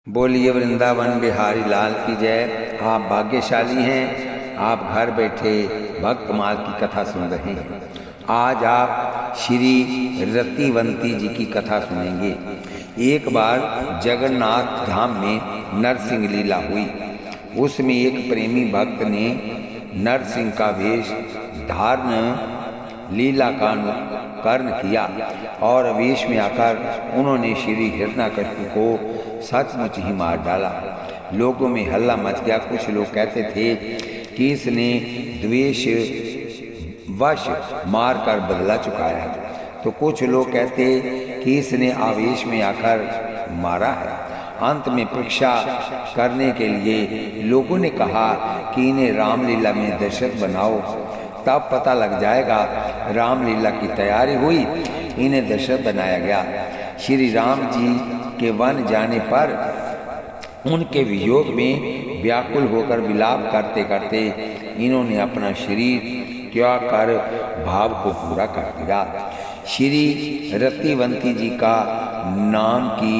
बोलिए वृंदावन बिहारी लाल की जय। आप भाग्यशाली हैं, आप घर बैठे भक्तमाल की कथा सुन रहे हैं। आज आप श्री रतिवंती जी की कथा सुनेंगे। एक बार जगन्नाथ धाम में नरसिंह लीला हुई। उसमें एक प्रेमी भक्त ने नरसिंह का वेश धारण लीला का अनुकरण किया और वेश में आकर उन्होंने श्री हिरण्याकश्यप को सचमुच ही मार डाला। लोगों में हल्ला मच गया। कुछ लोग कहते थे कि इसने द्वेष वश मारकर बदला चुकाया है, तो कुछ लोग कहते कि इसने आवेश में आकर मारा है। अंत में परीक्षा करने के लिए लोगों ने कहा कि इन्हें रामलीला में दर्शक बनाओ, तब पता लग जाएगा। रामलीला की तैयारी हुई, इन्हें दशरथ बनाया गया। श्री राम जी के वन जाने पर उनके वियोग में व्याकुल होकर विलाप करते करते इन्होंने अपना शरीर त्याग कर भाव को पूरा कर दिया। श्री रतिवंती जी का नाम की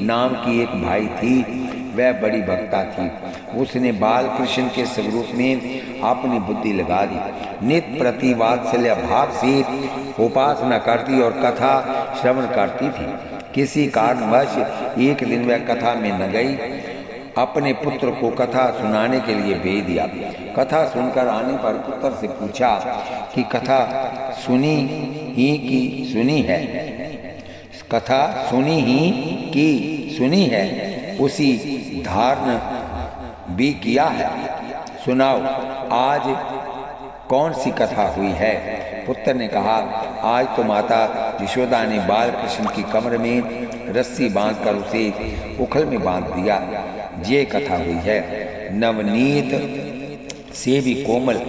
नाम की एक भाई थी। वह बड़ी भक्ता थी। उसने बाल कृष्ण के स्वरूप में अपनी बुद्धि लगा दी। नित्य प्रति वात्सल्य भाव से उपासना करती और कथा श्रवण करती थी। किसी कारणवश एक दिन वह कथा में न गई। अपने पुत्र को कथा सुनाने के लिए भेज दिया। कथा सुनकर आने पर पुत्र से पूछा कि कथा सुनी ही कि सुनी है? कथा सुनी ही कि सुनी है? उसी धारण भी किया है? सुनाओ, आज कौन सी कथा हुई है? पुत्र ने कहा, आज तो माता यशोदा ने बाल कृष्ण की कमर में रस्सी बांधकर उसे उखल में बांध दिया, ये कथा हुई है। नवनीत से भी कोमल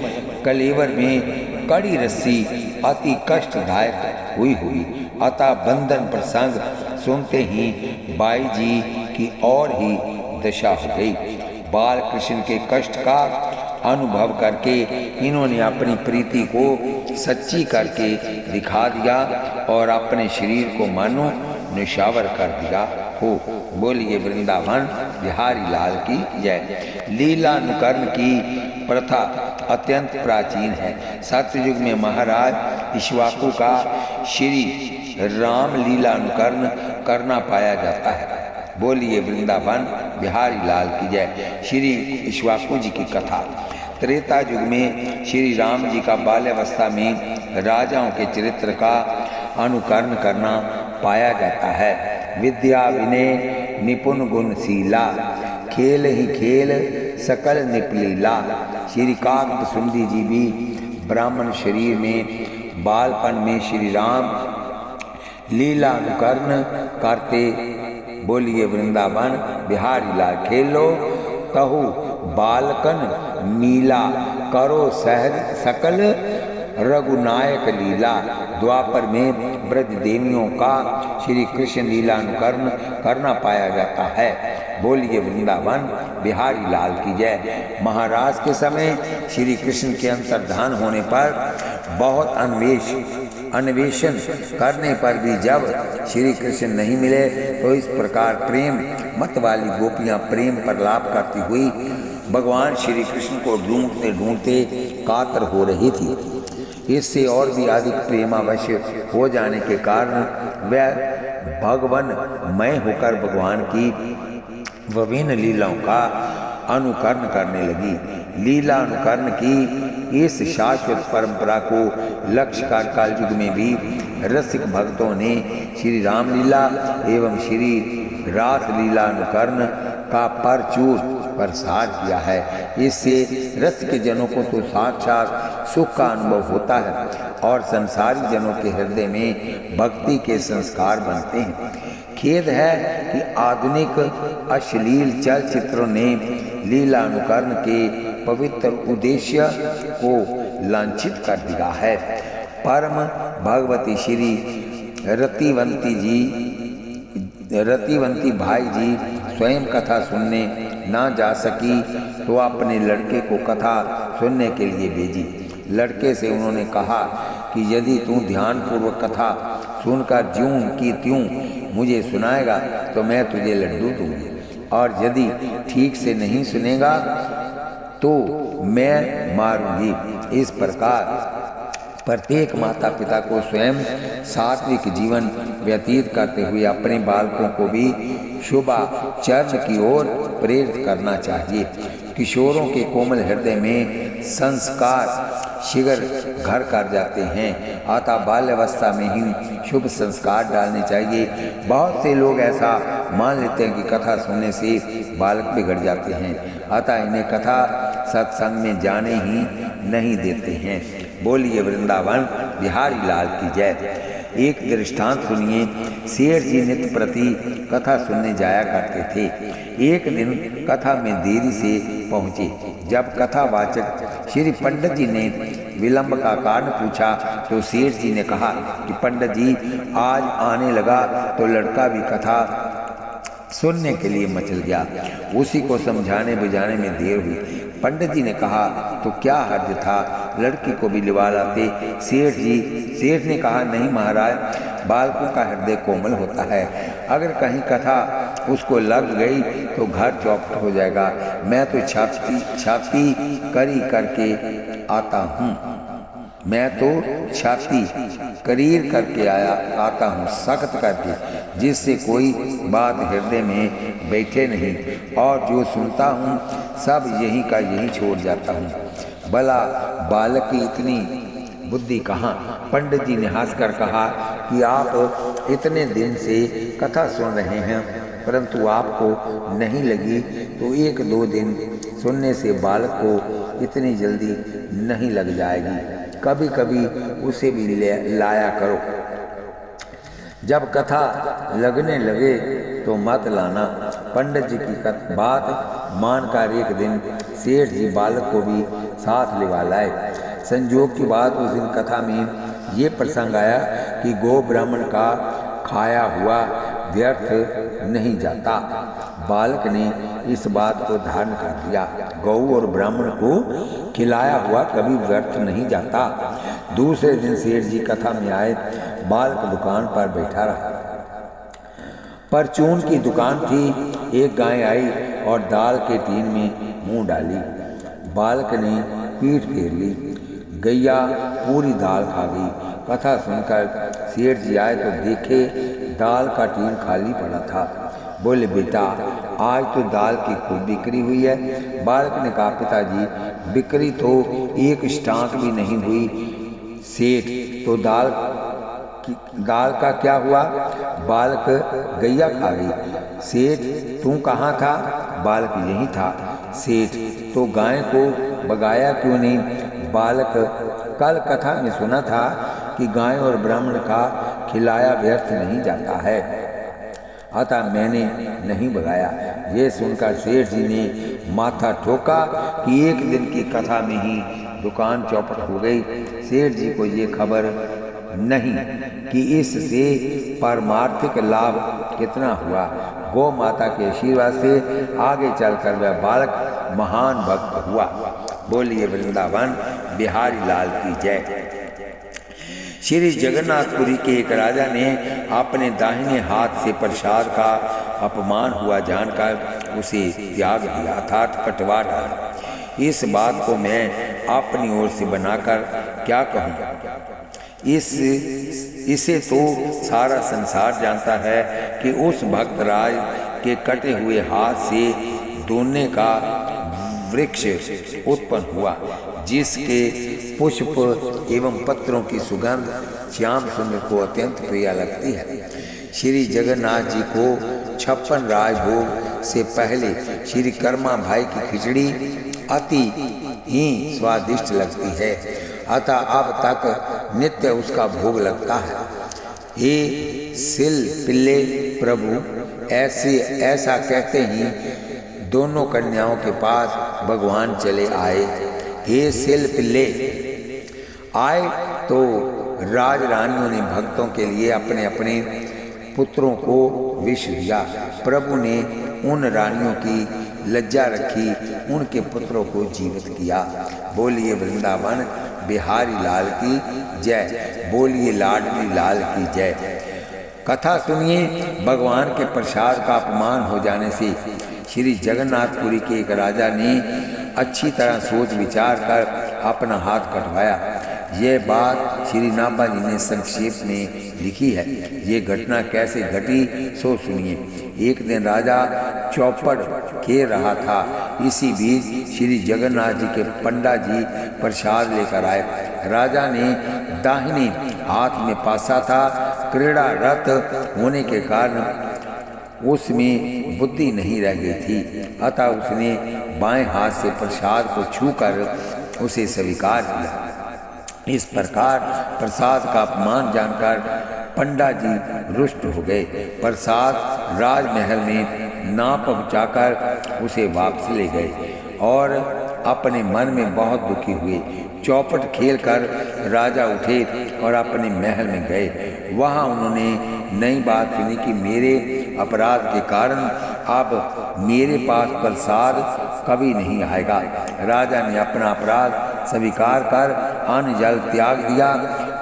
कलेवर में कड़ी रस्सी अति कष्टदायक हुई। अतः बंधन प्रसंग सुनते ही बाई जी की और ही दशा हो गई। बाल कृष्ण के कष्ट का अनुभव करके इन्होंने अपनी प्रीति को सच्ची करके दिखा दिया और अपने शरीर को मानो निशावर कर दिया हो। बोलिए वृंदावन बिहारी लाल की जय। लीला अनुकरण की प्रथा अत्यंत प्राचीन है। सत्ययुग में महाराज इक्ष्वाकु का श्री राम लीला अनुकरण करना पाया जाता है। बोलिए वृंदावन बिहारी लाल की जय। श्री इक्ष्वाकु जी की कथा। त्रेता युग में श्री राम जी का बाल्यावस्था में राजाओं के चरित्र का अनुकरण करना पाया जाता है। विद्या विनय निपुण गुणशीला, खेल ही खेल सकल निपलीला। श्री काकभुसुंडी जी भी ब्राह्मण शरीर में बालपन में श्री राम लीला अनुकरण करते। बोलिए वृंदावन बिहारी लाल। खेलो कहू बालकन मीला, करो सहज सकल रघुनायक लीला। द्वापर में ब्रज देवियों का श्री कृष्ण लीला अनुकरण करना पाया जाता है। बोलिए वृंदावन बिहारी लाल की जय। महाराज के समय श्री कृष्ण के अंतर्धान होने पर बहुत अन्वेषण करने पर भी जब श्री कृष्ण नहीं मिले तो इस प्रकार प्रेम मत वाली गोपियां प्रेम पर लाभ करती हुई भगवान श्री कृष्ण को ढूंढते ढूंढते कातर हो रही थी। इससे और भी अधिक प्रेमावश हो जाने के कारण वह भगवनमय होकर भगवान की विभिन्न लीलाओं का अनुकरण करने लगी। लीला अनुकरण की इस शाश्वत परंपरा को लक्ष्य कर कलयुग में भी रसिक भक्तों ने श्री रामलीला एवं श्री रास लीला अनुकरण का प्रचुर प्रसार किया है। इससे रसिक जनों को तो साक्षात सुख का अनुभव होता है और संसारी जनों के हृदय में भक्ति के संस्कार बनते हैं। खेद है कि आधुनिक अश्लील चलचित्रों ने लीला अनुकरण के पवित्र उद्देश्य को लांछित कर दिया है। परम भगवती श्री रतिवंती भाई जी स्वयं कथा सुनने ना जा सकी तो अपने लड़के को कथा सुनने के लिए भेजी। लड़के से उन्होंने कहा कि यदि तू ध्यानपूर्वक कथा सुनकर ज्यों की त्यों मुझे सुनाएगा तो मैं तुझे लड्डू दूंगी, और यदि ठीक से नहीं सुनेगा तो मैं मारूंगी। इस प्रकार प्रत्येक माता पिता को स्वयं सात्विक जीवन व्यतीत करते हुए अपने बालकों को भी शुभाचरण की ओर प्रेरित करना चाहिए। किशोरों के कोमल हृदय में संस्कार शीघ्र घर कर जाते हैं, अतः बाल्यावस्था में ही शुभ संस्कार डालने चाहिए। बहुत से लोग ऐसा मान लेते हैं कि कथा सुनने से बालक बिगड़ जाते हैं, अतः इन्हें कथा सत्संग में जाने ही नहीं देते हैं। बोलिए वृंदावन बिहारी लाल की जय। एक दृष्टांत सुनिए। शेर जी नित्य प्रति कथा सुनने जाया करते थे। एक दिन कथा में देरी से पहुँचे। जब कथावाचक श्री पंडित जी ने विलंब का कारण पूछा तो शेर जी ने कहा कि पंडित जी आज आने लगा तो लड़का भी कथा सुनने के लिए मचल गया, उसी को समझाने बुझाने में देर हुई। पंडित जी ने कहा तो क्या हर्ज था, लड़की को भी लिवा लाते। सेठ ने कहा नहीं महाराज, बालकों का हृदय कोमल होता है, अगर कहीं कथा उसको लग गई तो घर चौपट हो जाएगा। मैं तो छाती करी करके आता हूँ, मैं तो छाती करीर करके आता हूँ सख्त करके, जिससे कोई बात हृदय में बैठे नहीं, और जो सुनता हूँ सब यहीं का यहीं छोड़ जाता हूँ। भला बालक की इतनी बुद्धि कहाँ। पंडित जी ने हंसकर कहा कि आप इतने दिन से कथा सुन रहे हैं परंतु आपको नहीं लगी, तो 1-2 दिन सुनने से बालक को इतनी जल्दी नहीं लग जाएगी। कभी कभी उसे भी लाया करो। जब कथा लगने लगे तो मत लाना। पंडित जी की बात मानकर एक दिन सेठ जी बालक को भी साथ लिवा लाए। संयोग की बात उस दिन कथा में ये प्रसंग आया कि गौ ब्राह्मण का खाया हुआ व्यर्थ नहीं जाता। बालक ने इस बात को धारण कर लिया, गौ और ब्राह्मण को खिलाया हुआ कभी व्यर्थ नहीं जाता। दूसरे दिन सेठ जी कथा में आए। बालक दुकान पर बैठा रहा। परचून की दुकान थी। एक गाय आई और दाल के टीन में मुंह डाली। बालक ने पीठ फेर ली। गैया पूरी दाल खा गई। कथा सुनकर सेठ जी आए तो देखे दाल का टीन खाली पड़ा था। बोले बेटा आज तो दाल की खूब बिक्री हुई है। बालक ने कहा पिताजी बिक्री तो एक स्टांक भी नहीं हुई। सेठ तो दाल का क्या हुआ? बालक गैया खा गई। सेठ तू कहाँ था? बालक यहीं था। सेठ तो गाय को बगाया क्यों नहीं? बालक कल कथा में सुना था कि गाय और ब्राह्मण का खिलाया व्यर्थ नहीं जाता है, अतः मैंने नहीं भगाया। ये सुनकर सेठ जी ने माथा ठोका कि एक दिन की कथा में ही दुकान चौपट हो गई। सेठ जी को ये खबर नहीं कि इससे पारमार्थिक लाभ कितना हुआ। गौ माता के आशीर्वाद से आगे चलकर वह बालक महान भक्त हुआ। बोलिए वृंदावन बिहारी लाल की जय। श्री जगन्नाथपुरी के एक राजा ने अपने दाहिने हाथ से प्रसाद का अपमान हुआ जानकर उसे त्याग दिया, अर्थात कटवा डाला। इस बात को मैं अपनी ओर से बनाकर क्या कहूँ? इसे तो सारा संसार जानता है कि उस भक्तराज के कटे हुए हाथ से दोने का वृक्ष उत्पन्न हुआ, जिसके पुष्प एवं पत्रों की सुगंध श्याम सुंदर को अत्यंत प्रिय लगती है। श्री जगन्नाथ जी को 56 राजभोग से पहले श्री कर्मा भाई की खिचड़ी अति ही स्वादिष्ट लगती है, अतः अब तक नित्य उसका भोग लगता है। हे सिल पिल्ले प्रभु, ऐसा कहते ही दोनों कन्याओं के पास भगवान चले आए। हे सिल पिल्ले आए तो राज रानियों ने भक्तों के लिए अपने अपने पुत्रों को विष दिया। प्रभु ने उन रानियों की लज्जा रखी, उनके पुत्रों को जीवित किया। बोलिए वृंदावन बिहारी लाल की जय। बोलिए लाडली लाल की जय। कथा सुनिए। भगवान के प्रसाद का अपमान हो जाने से श्री जगन्नाथपुरी के एक राजा ने अच्छी तरह सोच विचार कर अपना हाथ कटवाया। ये बात श्री नाभा जी ने संक्षेप में लिखी है। ये घटना कैसे घटी सो सुनिए। एक दिन राजा चौपड़ खेल रहा था। इसी बीच श्री जगन्नाथ जी के पंडा जी प्रसाद लेकर आए। राजा ने दाहिने हाथ में पासा था। क्रीड़ा रत होने के कारण उसमें बुद्धि नहीं रह गई थी, अतः उसने बाएं हाथ से प्रसाद को छूकर उसे स्वीकार किया। इस प्रकार प्रसाद का अपमान जानकर पंडा जी रुष्ट हो गए। प्रसाद राजमहल में ना पहुंचाकर उसे वापस ले गए और अपने मन में बहुत दुखी हुए। चौपट खेलकर राजा उठे और अपने महल में गए। वहां उन्होंने नई बात सुनी कि मेरे अपराध के कारण अब मेरे पास प्रसाद कभी नहीं आएगा। राजा ने अपना अपराध स्वीकार कर अन्न जल त्याग दिया।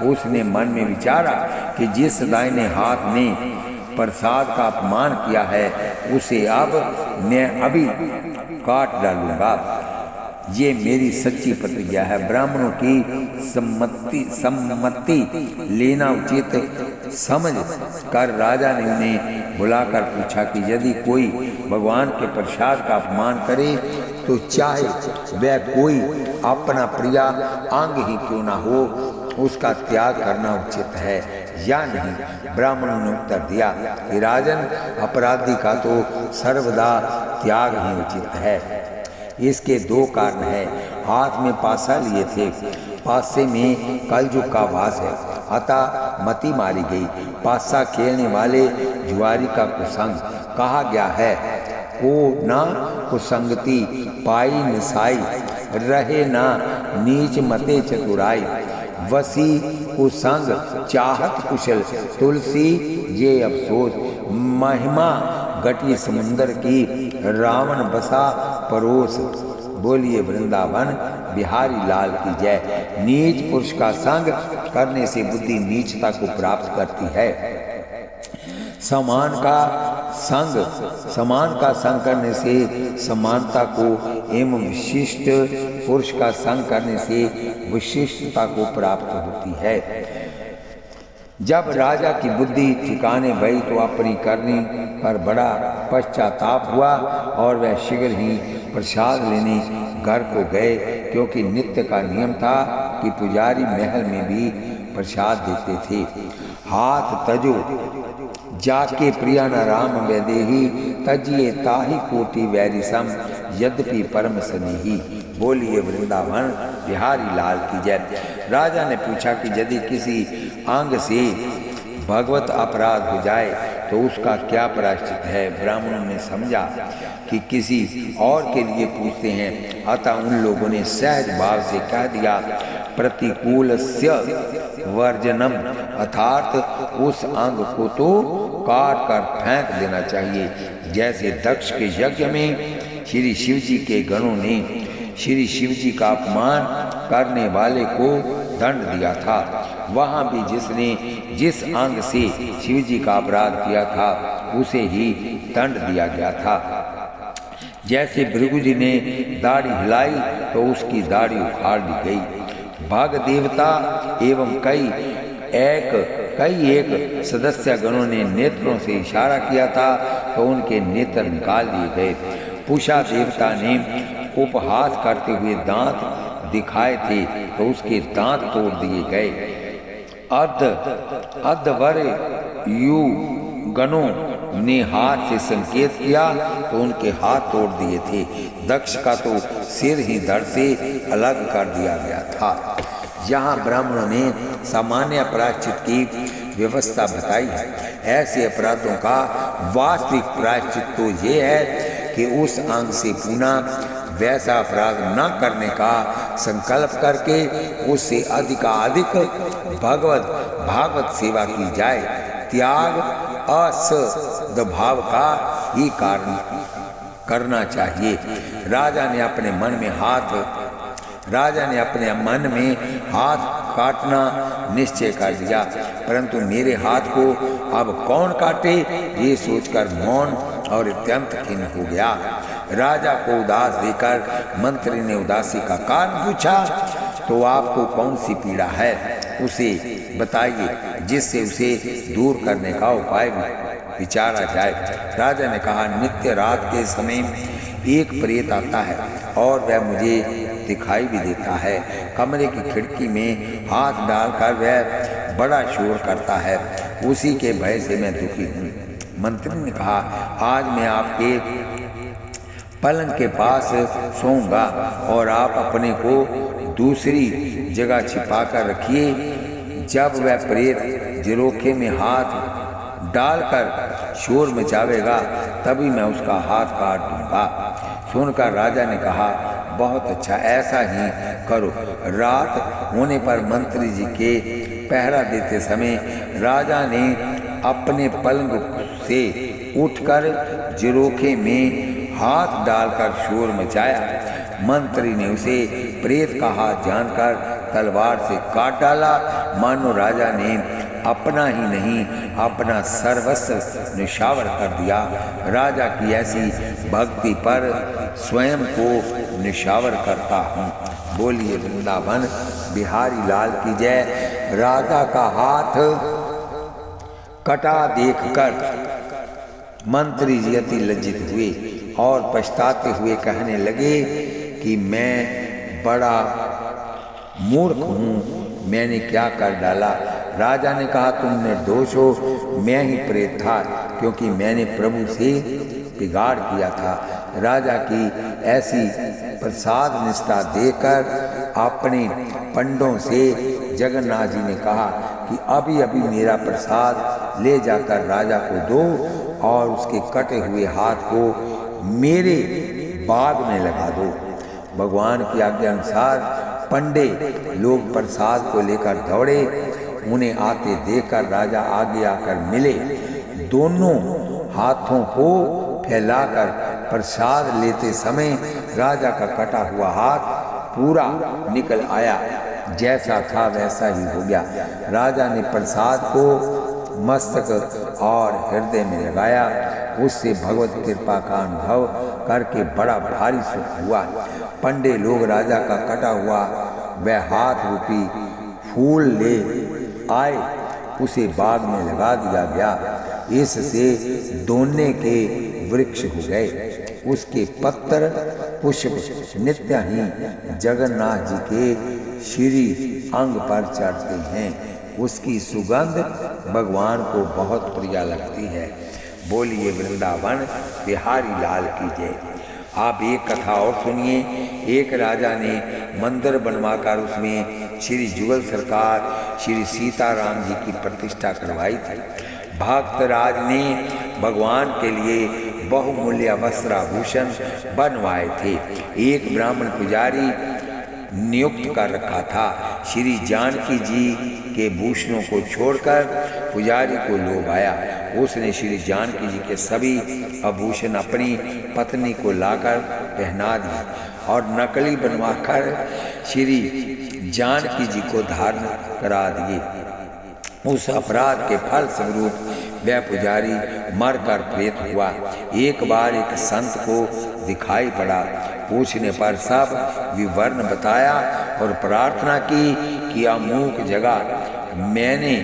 उसने मन में विचारा कि जिस दाहिने हाथ ने प्रसाद का अपमान किया है उसे अब मैं अभी काट डालूंगा। ये मेरी सच्ची प्रतिज्ञा है। ब्राह्मणों की सम्मति लेना उचित समझ कर राजा ने उन्हें बुलाकर पूछा कि यदि कोई भगवान के प्रसाद का अपमान करे तो चाहे वह कोई अपना प्रिय अंग ही क्यों ना हो, उसका त्याग करना उचित है या नहीं। ब्राह्मणों ने उत्तर दिया कि राजन, अपराधी का तो सर्वदा त्याग ही उचित है। इसके दो कारण हैं। हाथ में पासा लिए थे, पासे में कलयुग का वास है, अतः मति मारी गई। पासा खेलने वाले जुआरी का कुसंग कहा गया है। को ना कुसंगति पाई निसाई, रहे ना नीच मते चतुराई। वसी कुसंग चाहत कुशल, तुलसी ये अफसोस। महिमा घटी समुंदर की, रावण बसा परोस। बोलिए वृंदावन बिहारी लाल की जय। नीच पुरुष का संग करने से बुद्धि नीचता को प्राप्त करती है। समान का संग करने से समानता को एवं विशिष्ट पुरुष का संग करने से विशिष्टता को प्राप्त होती है। जब राजा की बुद्धि ठिकाने गई तो अपनी करनी पर बड़ा पश्चाताप हुआ और वह शीघ्र ही प्रसाद लेने घर को गए, क्योंकि नित्य का नियम था कि पुजारी महल में भी प्रसाद देते थे। हाथ तजो जाके प्रिया न राम वैदेही, तजिए ताहि कोटि वैरी सम, यद्यपि परम स्नेही। बोलिए वृंदावन बिहारी लाल की जय। राजा ने पूछा कि यदि किसी अंग से भगवत अपराध हो जाए तो उसका क्या प्रायश्चित है। ब्राह्मणों ने समझा कि किसी और के लिए पूछते हैं, अतः उन लोगों ने सहज भाव से कह दिया, प्रतिकूलस्य वर्जनम, अर्थात उस अंग को तो काट कर फेंक देना चाहिए। जैसे दक्ष के यज्ञ में श्री शिव जी के गणों ने श्री शिव जी का अपमान करने वाले को दंड दिया था, वहाँ भी जिसने जिस अंग से शिव जी का अपराध किया था उसे ही दंड दिया गया था। जैसे भृगु जी ने दाढ़ी हिलाई तो उसकी दाढ़ी उखाड़ दी गई। भाग देवता एवं कई एक सदस्य गणों ने नेत्रों से इशारा किया था तो उनके नेत्र निकाल दिए गए। पूषा देवता ने उपहास करते हुए दांत दिखाए थे तो उसके दांत तोड़ दिए गए। अद्धवर यु गणों ने हाथ से संकेत किया तो उनके हाथ तोड़ दिए थे। दक्ष का तो सिर ही धड़ से अलग कर दिया गया था। यहाँ ब्राह्मणों ने सामान्य प्रायश्चित की व्यवस्था बताई है। ऐसे अपराधों का वास्तविक प्रायश्चित तो ये है कि उस अंग से पुनः वैसा अपराध न करने का संकल्प करके उससे अधिकाधिक भागवत सेवा की जाए। त्याग असद्भाव का ही कारण करना चाहिए। राजा ने अपने मन में हाथ काटना निश्चय कर दिया, परंतु मेरे हाथ को अब कौन काटे, ये सोचकर मौन और अत्यंत खिन्न हो गया। राजा को उदास देकर मंत्री ने उदासी का कारण पूछा, तो आपको कौन सी पीड़ा है, उसे बताइए, जिससे उसे दूर करने का उपाय विचारा जाए। राजा ने कहा, नित्य रात के समय एक प्रेत आता है और वह मुझे दिखाई भी देता है। कमरे की खिड़की में हाथ डालकर वह बड़ा शोर करता है, उसी के भय से मैं दुखी हूँ। मंत्री ने कहा, आज मैं आपके पलंग के पास सोऊंगा और आप अपने को दूसरी जगह छिपा कर रखिए। जब वह प्रेत झरोखे में हाथ डालकर शोर मचावेगा, तभी मैं उसका हाथ काट दूंगा। सुनकर राजा ने कहा, बहुत अच्छा, ऐसा ही करो। रात होने पर मंत्री जी के पहरा देते समय राजा ने अपने पलंग से उठकर झरोखे में हाथ डालकर शोर मचाया। मंत्री ने उसे प्रेत का हाथ जानकर तलवार से काट डाला, मानो राजा ने अपना ही नहीं अपना सर्वस्व निशावर कर दिया। राजा की ऐसी भक्ति पर स्वयं को निशावर करता हूँ। बोलिए वृंदावन बिहारी लाल की जय। राजा का हाथ कटा देखकर मंत्री जी अति लज्जित हुए और पछताते हुए कहने लगे कि मैं बड़ा मूर्ख हूँ, मैंने क्या कर डाला। राजा ने कहा, तुम निर्दोष हो, मैं ही प्रेत था, क्योंकि मैंने प्रभु से बिगाड़ किया था। राजा की ऐसी प्रसाद निष्ठा देकर अपने पंडों से जगन्नाथ जी ने कहा कि अभी अभी मेरा प्रसाद ले जाकर राजा को दो और उसके कटे हुए हाथ को मेरे बाग में लगा दो। भगवान की आज्ञा अनुसार पंडे लोग प्रसाद को लेकर दौड़े। उन्हें आते देखकर राजा आगे आकर मिले। दोनों हाथों को फैलाकर प्रसाद लेते समय राजा का कटा हुआ हाथ पूरा निकल आया। जैसा था वैसा ही हो गया। राजा ने प्रसाद को मस्तक और हृदय में लगाया। उससे भगवत कृपा का अनुभव करके बड़ा भारी सुख हुआ। पंडे लोग राजा का कटा हुआ वह हाथ रूपी फूल ले आए, उसे बाग में लगा दिया गया। इससे दोने के वृक्ष हो गए। उसके पत्र पुष्प नित्य ही जगन्नाथ जी के श्री अंग पर चढ़ते हैं। उसकी सुगंध भगवान को बहुत प्रिय लगती है। बोलिए वृंदावन बिहारी लाल की जय। आप एक कथा और सुनिए। एक राजा ने मंदिर बनवाकर उसमें श्री जुगल सरकार श्री सीताराम जी की प्रतिष्ठा करवाई थी। भक्त राज ने भगवान के लिए बहुमूल्य वस्त्राभूषण बनवाए थे। एक ब्राह्मण पुजारी नियुक्त कर रखा था। श्री जानकी जी के भूषणों को छोड़कर पुजारी को लोभ आया। उसने श्री जानकी जी के सभी आभूषण अपनी पत्नी को लाकर पहना दिए और नकली बनवाकर श्री जानकी जी को धारण करा दिए। उस अपराध के फल स्वरूप वह पुजारी मरकर प्रेत हुआ। एक बार एक संत को दिखाई पड़ा। पूछने पर सब विवरण बताया और प्रार्थना की कि अमुक जगह मैंने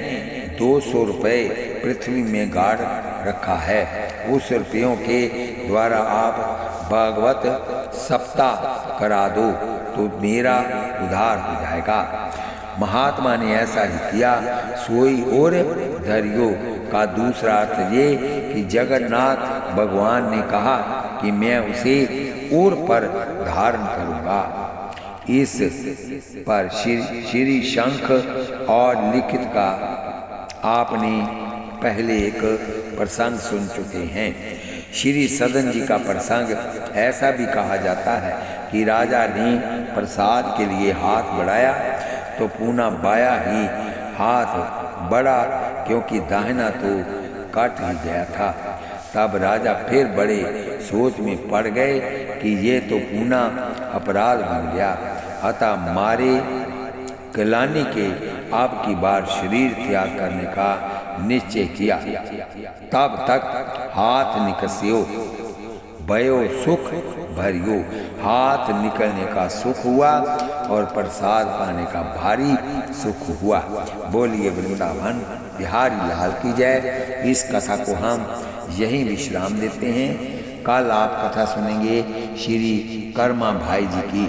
200 रुपये पृथ्वी में गाड़ रखा है। उस रुपयों के द्वारा आप भागवत सप्ताह करा दो तो मेरा उद्धार हो जाएगा। महात्मा ने ऐसा ही किया। सोई और धरियो का दूसरा अर्थ ये कि जगन्नाथ भगवान ने कहा कि मैं उसे और पर धारण करूंगा। इस पर श्री शंख और लिखित का आपने पहले एक प्रसंग सुन चुके हैं। श्री सदन जी का प्रसंग ऐसा भी कहा जाता है कि राजा ने प्रसाद के लिए हाथ बढ़ाया तो पुनः बाया ही हाथ बढ़ा, क्योंकि दाहिना तो कट ही गया था। तब राजा फिर बड़े सोच में पड़ गए कि ये तो पुनः अपराध बन गया। अतः मारे कहलाने के आपकी बार शरीर त्याग करने का निश्चय किया, तब तक हाथ निकस्यो भयो सुख भरियो। हाथ निकलने का सुख हुआ और प्रसाद पाने का भारी सुख हुआ। बोलिए वृंदावन बिहारी लाल की जय। इस कथा को हम यहीं विश्राम देते हैं। कल आप कथा सुनेंगे श्री कर्मा भाई जी की।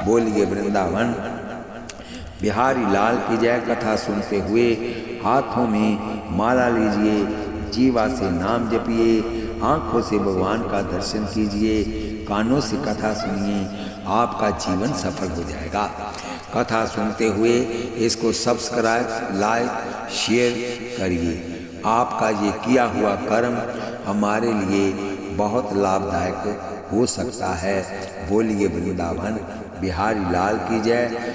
बोलिए वृंदावन बिहारी लाल की जय। कथा सुनते हुए हाथों में माला लीजिए, जीवा से नाम जपिए, आँखों से भगवान का दर्शन कीजिए, कानों से कथा सुनिए, आपका जीवन सफल हो जाएगा। कथा सुनते हुए इसको सब्सक्राइब, लाइक, शेयर करिए। आपका ये किया हुआ कर्म हमारे लिए बहुत लाभदायक हो सकता है। बोलिए वृंदावन बिहारी लाल की जय।